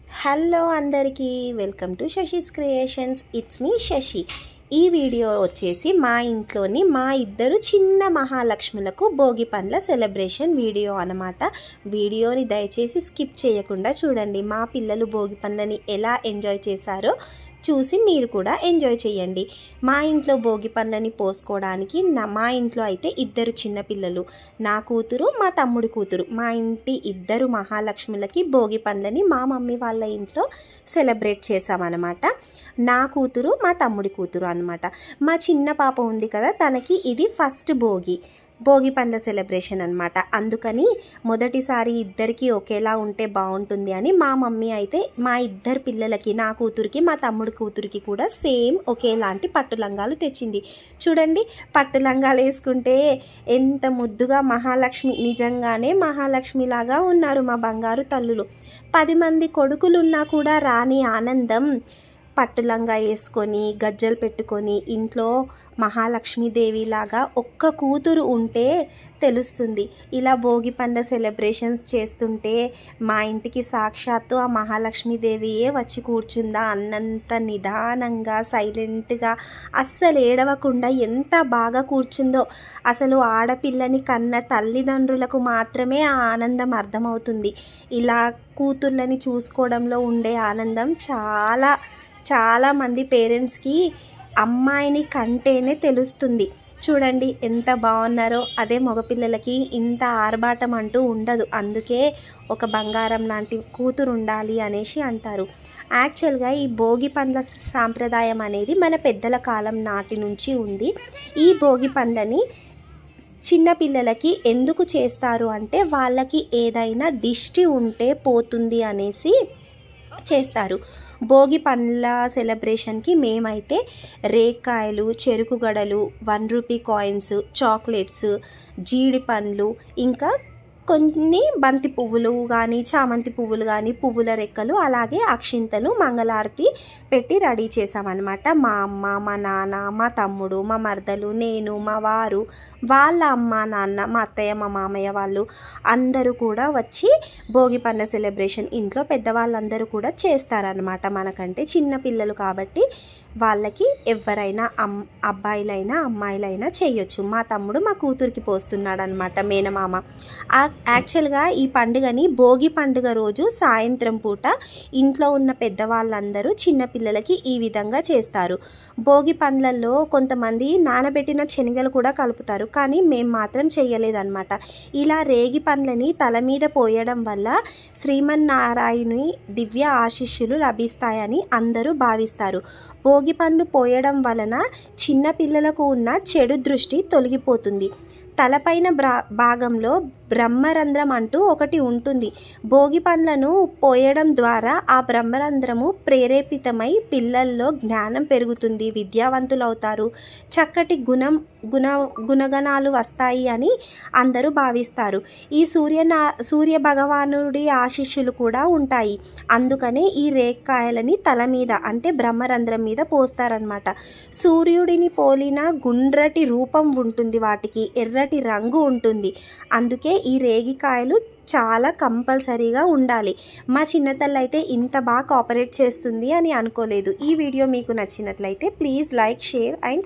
Hello అందరికీ welcome to Shashi's creations. It's me Shashi. ఈ video వచ్చేసి మా ఇంట్లోని మా ఇద్దరు చిన్న మహాలక్ష్ములకు భోగి పండ్ల సెలబ్రేషన్ వీడియో అన్నమాట. వీడియోని దయచేసి స్కిప్ చేయకుండా చూడండి. మా పిల్లలు భోగి పండ్లని ఎలా ఎంజాయ్ చేశారో చూసి మీరు కూడా ఎంజాయ్ చేయండి. మా ఇంట్లో భోగి పండ్లని పోసుకోవడానికి మా ఇంట్లో అయితే ఇద్దరు చిన్నపిల్లలు, నా కూతురు మా తమ్ముడి కూతురు, మా ఇంటి ఇద్దరు మహాలక్ష్ములకి భోగి పండ్లని మా మమ్మీ వాళ్ళ ఇంట్లో సెలబ్రేట్ చేసామన్నమాట. నా కూతురు మా తమ్ముడి కూతురు అన్నమాట. మా చిన్న పాప ఉంది కదా, తనకి ఇది ఫస్ట్ భోగి పండ్ల సెలబ్రేషన్ అన్నమాట. అందుకని మొదటిసారి ఇద్దరికి ఒకేలా ఉంటే బాగుంటుంది అని మా మమ్మీ అయితే మా ఇద్దరు పిల్లలకి, నా కూతురికి మా తమ్ముడి కూతురికి కూడా సేమ్ ఒకేలాంటి పట్టు లంగాలు తెచ్చింది. చూడండి, పట్టు లంగాలు వేసుకుంటే ఎంత ముద్దుగా మహాలక్ష్మి, నిజంగానే మహాలక్ష్మిలాగా ఉన్నారు మా బంగారు తల్లులు. 10 మంది కొడుకులున్నా కూడా రాని ఆనందం పట్టులంగా వేసుకొని గజ్జలు పెట్టుకొని ఇంట్లో మహాలక్ష్మీదేవిలాగా ఒక్క కూతురు ఉంటే తెలుస్తుంది. ఇలా భోగి పండ్ల సెలబ్రేషన్స్ చేస్తుంటే మా ఇంటికి సాక్షాత్తు ఆ మహాలక్ష్మీదేవియే వచ్చి కూర్చుందా అన్నంత నిదానంగా, సైలెంట్గా, అస్సలు ఏడవకుండా ఎంత బాగా కూర్చుందో. అసలు ఆడపిల్లని కన్న తల్లిదండ్రులకు మాత్రమే ఆ ఆనందం అర్థమవుతుంది. ఇలా కూతుర్లని చూసుకోవడంలో ఉండే ఆనందం చాలామంది పేరెంట్స్కి అమ్మాయిని కంటేనే తెలుస్తుంది. చూడండి ఎంత బాగున్నారో. అదే మగపిల్లలకి ఇంత ఆర్భాటం అంటూ ఉండదు. అందుకే ఒక బంగారం లాంటి కూతురు ఉండాలి అనేసి అంటారు. యాక్చువల్గా ఈ భోగి పండ్ల సాంప్రదాయం అనేది మన పెద్దల కాలం నాటి నుంచి ఉంది. ఈ భోగి పండ్లని చిన్నపిల్లలకి ఎందుకు చేస్తారు అంటే వాళ్ళకి ఏదైనా దిష్టి ఉంటే పోతుంది అనేసి చేస్తారు. భోగి పండ్ల సెలబ్రేషన్కి మేమైతే రేక్కాయలు, చెరుకు గడలు, 1 రూపీ కాయిన్స్, చాక్లెట్స్, జీడి పండ్లు, ఇంకా కొన్ని బంతి పువ్వులు కానీ, చామంతి పువ్వులు కానీ, పువ్వుల రెక్కలు, అలాగే అక్షింతలు, మంగళారతి పెట్టి రెడీ చేసామన్నమాట. మా అమ్మ, మా నాన్న, మా తమ్ముడు, మా మరదలు, నేను, మా వారు, వాళ్ళ అమ్మ నాన్న, మా అత్తయ్య, మా మామయ్య వాళ్ళు అందరూ కూడా వచ్చి భోగి పండ్ల సెలబ్రేషన్ ఇంట్లో పెద్దవాళ్ళందరూ కూడా చేస్తారనమాట. మనకంటే చిన్న పిల్లలు కాబట్టి వాళ్ళకి ఎవరైనా అబ్బాయిలైనా అమ్మాయిలైనా చేయొచ్చు. మా తమ్ముడు మా కూతురికి పోస్తున్నాడు అనమాట, మేనమామ. యాక్చువల్గా ఈ పండుగని భోగి పండుగ రోజు సాయంత్రం పూట ఇంట్లో ఉన్న పెద్దవాళ్ళందరూ చిన్నపిల్లలకి ఈ విధంగా చేస్తారు. భోగి పండ్లలో కొంతమంది నానబెట్టిన శనగలు కూడా కలుపుతారు, కానీ మేము మాత్రం చేయలేదన్నమాట. ఇలా రేగి పండ్లని తల మీద పోయడం వల్ల శ్రీమన్నారాయణుని దివ్య ఆశీస్సులు లభిస్తాయని అందరూ భావిస్తారు. భోగి పండ్లు పోయడం వలన చిన్నపిల్లలకు ఉన్న చెడు దృష్టి తొలగిపోతుంది. తలపైన భాగంలో బ్రహ్మరంధ్రం అంటూ ఒకటి ఉంటుంది. భోగి పండ్లను పోయడం ద్వారా ఆ బ్రహ్మరంధ్రము ప్రేరేపితమై పిల్లల్లో జ్ఞానం పెరుగుతుంది, విద్యావంతులవుతారు, చక్కటి గుణగణాలు వస్తాయి అని అందరూ భావిస్తారు. ఈ సూర్య భగవానుడి ఆశీస్సులు కూడా ఉంటాయి. అందుకనే ఈ రేక్కాయలని తల మీద అంటే బ్రహ్మరంధ్రం మీద పోస్తారనమాట. సూర్యుడిని పోలిన గుండ్రటి రూపం ఉంటుంది, వాటికి ఎర్రటి రంగు ఉంటుంది. అందుకే ఈ రేగికాయలు చాలా కంపల్సరీగా ఉండాలి. మా చిన్నతల్లి అయితే ఇంత బాగా కోఆపరేట్ చేస్తుంది అని అనుకోలేదు. ఈ వీడియో మీకు నచ్చినట్లయితే ప్లీజ్ లైక్, షేర్ అండ్